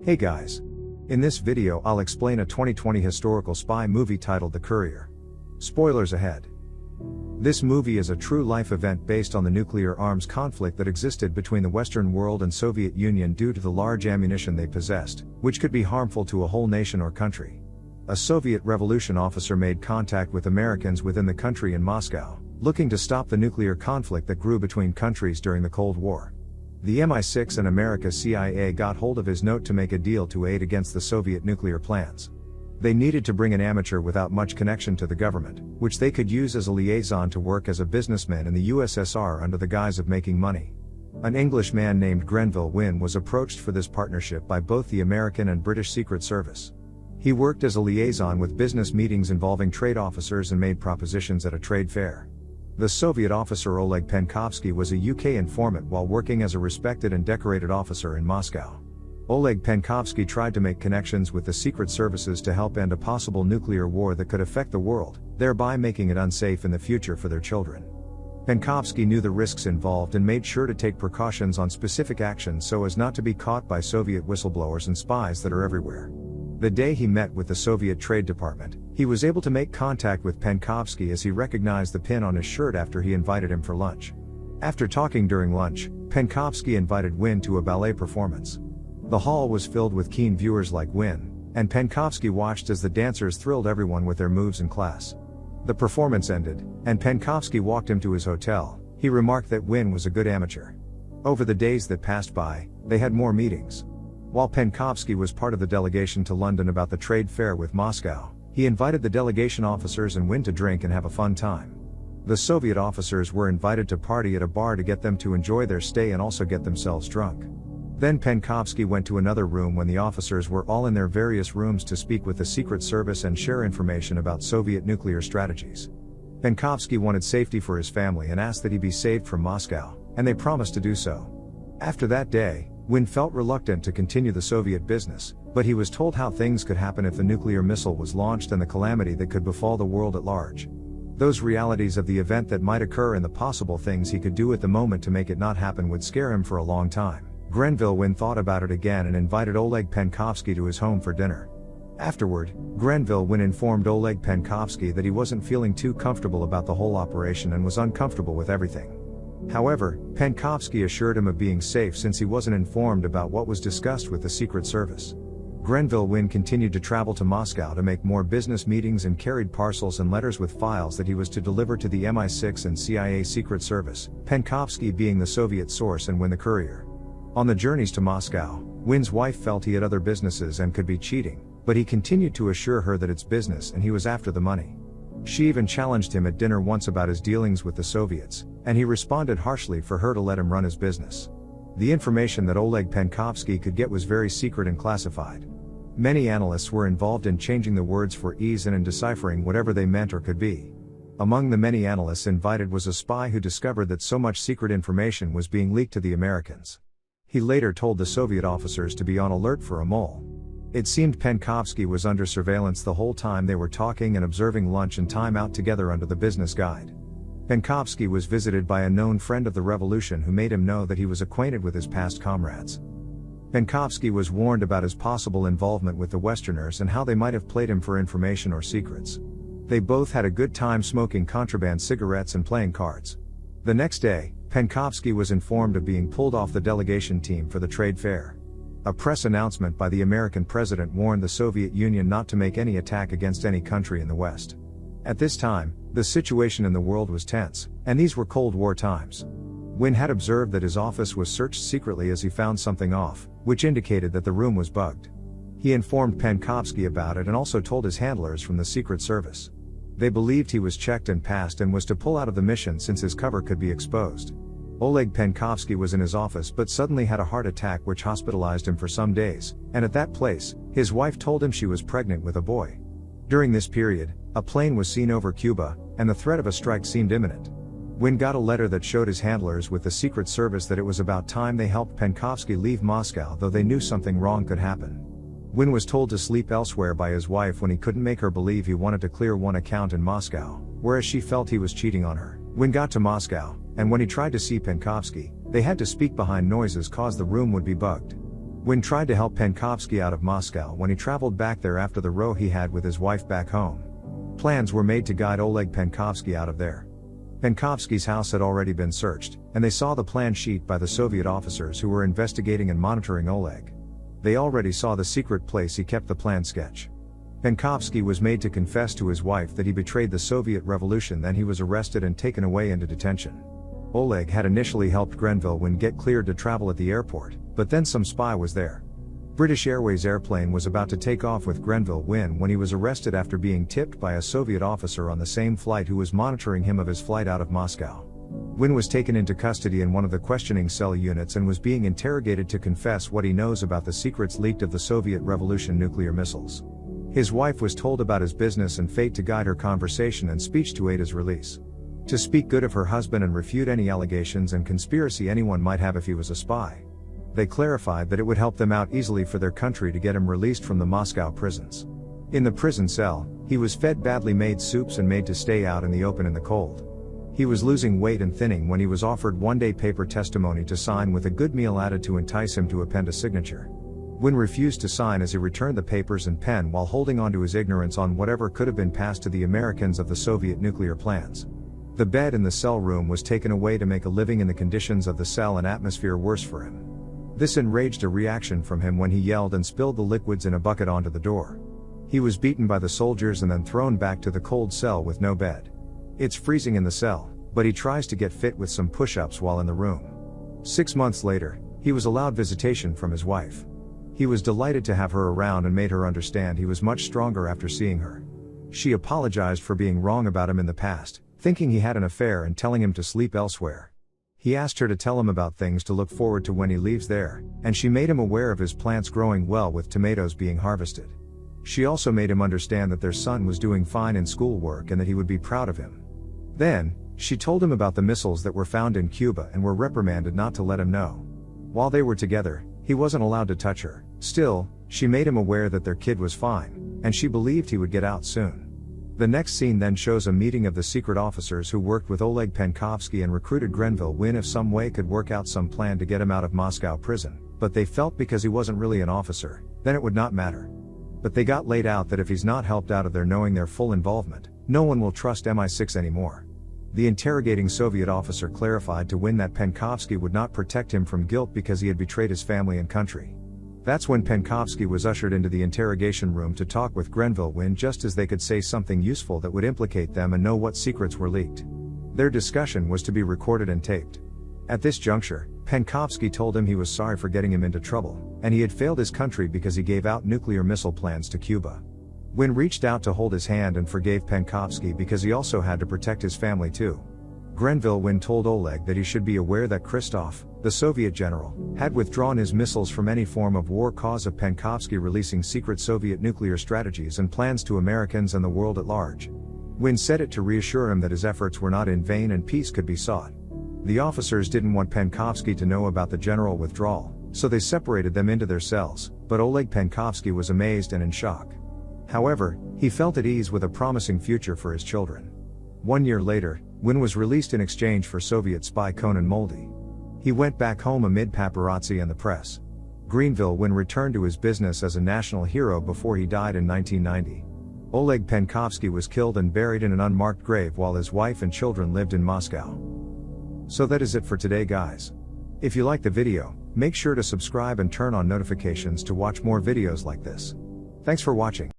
Hey guys! In this video I'll explain a 2020 historical spy movie titled The Courier. Spoilers ahead. This movie is a true-life event based on the nuclear arms conflict that existed between the Western world and Soviet Union due to the large ammunition they possessed, which could be harmful to a whole nation or country. A Soviet Revolution officer made contact with Americans within the country in Moscow, looking to stop the nuclear conflict that grew between countries during the Cold War. The MI6 and America's CIA got hold of his note to make a deal to aid against the Soviet nuclear plans. They needed to bring an amateur without much connection to the government, which they could use as a liaison to work as a businessman in the USSR under the guise of making money. An Englishman named Grenville Wynne was approached for this partnership by both the American and British Secret Service. He worked as a liaison with business meetings involving trade officers and made propositions at a trade fair. The Soviet officer Oleg Penkovsky was a UK informant while working as a respected and decorated officer in Moscow. Oleg Penkovsky tried to make connections with the secret services to help end a possible nuclear war that could affect the world, thereby making it unsafe in the future for their children. Penkovsky knew the risks involved and made sure to take precautions on specific actions so as not to be caught by Soviet whistleblowers and spies that are everywhere. The day he met with the Soviet Trade Department, he was able to make contact with Penkovsky as he recognized the pin on his shirt after he invited him for lunch. After talking during lunch, Penkovsky invited Wynne to a ballet performance. The hall was filled with keen viewers like Wynne, and Penkovsky watched as the dancers thrilled everyone with their moves in class. The performance ended, and Penkovsky walked him to his hotel. He remarked that Wynne was a good amateur. Over the days that passed by, they had more meetings. While Penkovsky was part of the delegation to London about the trade fair with Moscow, he invited the delegation officers and Wynne to drink and have a fun time. The Soviet officers were invited to party at a bar to get them to enjoy their stay and also get themselves drunk. Then Penkovsky went to another room when the officers were all in their various rooms to speak with the Secret Service and share information about Soviet nuclear strategies. Penkovsky wanted safety for his family and asked that he be saved from Moscow, and they promised to do so. After that day, Wynne felt reluctant to continue the Soviet business, but he was told how things could happen if the nuclear missile was launched and the calamity that could befall the world at large. Those realities of the event that might occur and the possible things he could do at the moment to make it not happen would scare him for a long time. Grenville Wynne thought about it again and invited Oleg Penkovsky to his home for dinner. Afterward, Grenville Wynne informed Oleg Penkovsky that he wasn't feeling too comfortable about the whole operation and was uncomfortable with everything. However, Penkovsky assured him of being safe since he wasn't informed about what was discussed with the Secret Service. Grenville Wynne continued to travel to Moscow to make more business meetings and carried parcels and letters with files that he was to deliver to the MI6 and CIA Secret Service, Penkovsky being the Soviet source and Wynne the courier. On the journeys to Moscow, Wynne's wife felt he had other businesses and could be cheating, but he continued to assure her that it's business and he was after the money. She even challenged him at dinner once about his dealings with the Soviets, and he responded harshly for her to let him run his business. The information that Oleg Penkovsky could get was very secret and classified. Many analysts were involved in changing the words for ease and in deciphering whatever they meant or could be. Among the many analysts invited was a spy who discovered that so much secret information was being leaked to the Americans. He later told the Soviet officers to be on alert for a mole. It seemed Penkovsky was under surveillance the whole time they were talking and observing lunch and time out together under the business guide. Penkovsky was visited by a known friend of the revolution who made him know that he was acquainted with his past comrades. Penkovsky was warned about his possible involvement with the Westerners and how they might have played him for information or secrets. They both had a good time smoking contraband cigarettes and playing cards. The next day, Penkovsky was informed of being pulled off the delegation team for the trade fair. A press announcement by the American president warned the Soviet Union not to make any attack against any country in the West. At this time, the situation in the world was tense, and these were Cold War times. Wynne had observed that his office was searched secretly as he found something off, which indicated that the room was bugged. He informed Penkovsky about it and also told his handlers from the Secret Service. They believed he was checked and passed and was to pull out of the mission since his cover could be exposed. Oleg Penkovsky was in his office but suddenly had a heart attack which hospitalized him for some days, and at that place, his wife told him she was pregnant with a boy. During this period, a plane was seen over Cuba, and the threat of a strike seemed imminent. Wynne got a letter that showed his handlers with the Secret Service that it was about time they helped Penkovsky leave Moscow, though they knew something wrong could happen. Wynne was told to sleep elsewhere by his wife when he couldn't make her believe he wanted to clear one account in Moscow, whereas she felt he was cheating on her. Wynne got to Moscow, and when he tried to see Penkovsky, they had to speak behind noises cause the room would be bugged. Wynn tried to help Penkovsky out of Moscow when he traveled back there after the row he had with his wife back home. Plans were made to guide Oleg Penkovsky out of there. Penkovsky's house had already been searched, and they saw the plan sheet by the Soviet officers who were investigating and monitoring Oleg. They already saw the secret place he kept the plan sketch. Penkovsky was made to confess to his wife that he betrayed the Soviet Revolution, then he was arrested and taken away into detention. Oleg had initially helped Grenville Wynn get cleared to travel at the airport, but then some spy was there. British Airways airplane was about to take off with Grenville Wynn when he was arrested after being tipped by a Soviet officer on the same flight who was monitoring him of his flight out of Moscow. Wynn was taken into custody in one of the questioning cell units and was being interrogated to confess what he knows about the secrets leaked of the Soviet Revolution nuclear missiles. His wife was told about his business and fate to guide her conversation and speech to aid his release. To speak good of her husband and refute any allegations and conspiracy anyone might have if he was a spy. They clarified that it would help them out easily for their country to get him released from the Moscow prisons. In the prison cell, he was fed badly made soups and made to stay out in the open in the cold. He was losing weight and thinning when he was offered one-day paper testimony to sign with a good meal added to entice him to append a signature. Wynn refused to sign as he returned the papers and pen while holding on to his ignorance on whatever could have been passed to the Americans of the Soviet nuclear plans. The bed in the cell room was taken away to make a living in the conditions of the cell and atmosphere worse for him. This enraged a reaction from him when he yelled and spilled the liquids in a bucket onto the door. He was beaten by the soldiers and then thrown back to the cold cell with no bed. It's freezing in the cell, but he tries to get fit with some push-ups while in the room. 6 months later, he was allowed visitation from his wife. He was delighted to have her around and made her understand he was much stronger after seeing her. She apologized for being wrong about him in the past, thinking he had an affair and telling him to sleep elsewhere. He asked her to tell him about things to look forward to when he leaves there, and she made him aware of his plants growing well with tomatoes being harvested. She also made him understand that their son was doing fine in schoolwork and that he would be proud of him. Then, she told him about the missiles that were found in Cuba and were reprimanded not to let him know. While they were together, he wasn't allowed to touch her. Still, she made him aware that their kid was fine, and she believed he would get out soon. The next scene then shows a meeting of the secret officers who worked with Oleg Penkovsky and recruited Grenville Wynn if some way could work out some plan to get him out of Moscow prison, but they felt because he wasn't really an officer, then it would not matter. But they got laid out that if he's not helped out of there knowing their full involvement, no one will trust MI6 anymore. The interrogating Soviet officer clarified to Wynn that Penkovsky would not protect him from guilt because he had betrayed his family and country. That's when Penkovsky was ushered into the interrogation room to talk with Grenville Wynn just as they could say something useful that would implicate them and know what secrets were leaked. Their discussion was to be recorded and taped. At this juncture, Penkovsky told him he was sorry for getting him into trouble, and he had failed his country because he gave out nuclear missile plans to Cuba. Wynn reached out to hold his hand and forgave Penkovsky because he also had to protect his family too. Grenville Wynn told Oleg that he should be aware that Christoph, the Soviet general, had withdrawn his missiles from any form of war cause of Penkovsky releasing secret Soviet nuclear strategies and plans to Americans and the world at large. Wynn said it to reassure him that his efforts were not in vain and peace could be sought. The officers didn't want Penkovsky to know about the general withdrawal, so they separated them into their cells, but Oleg Penkovsky was amazed and in shock. However, he felt at ease with a promising future for his children. 1 year later, Wynn was released in exchange for Soviet spy Conan Moldy. He went back home amid paparazzi and the press. Greenville Wynn returned to his business as a national hero before he died in 1990. Oleg Penkovsky was killed and buried in an unmarked grave while his wife and children lived in Moscow. So that is it for today, guys. If you like the video, make sure to subscribe and turn on notifications to watch more videos like this. Thanks for watching.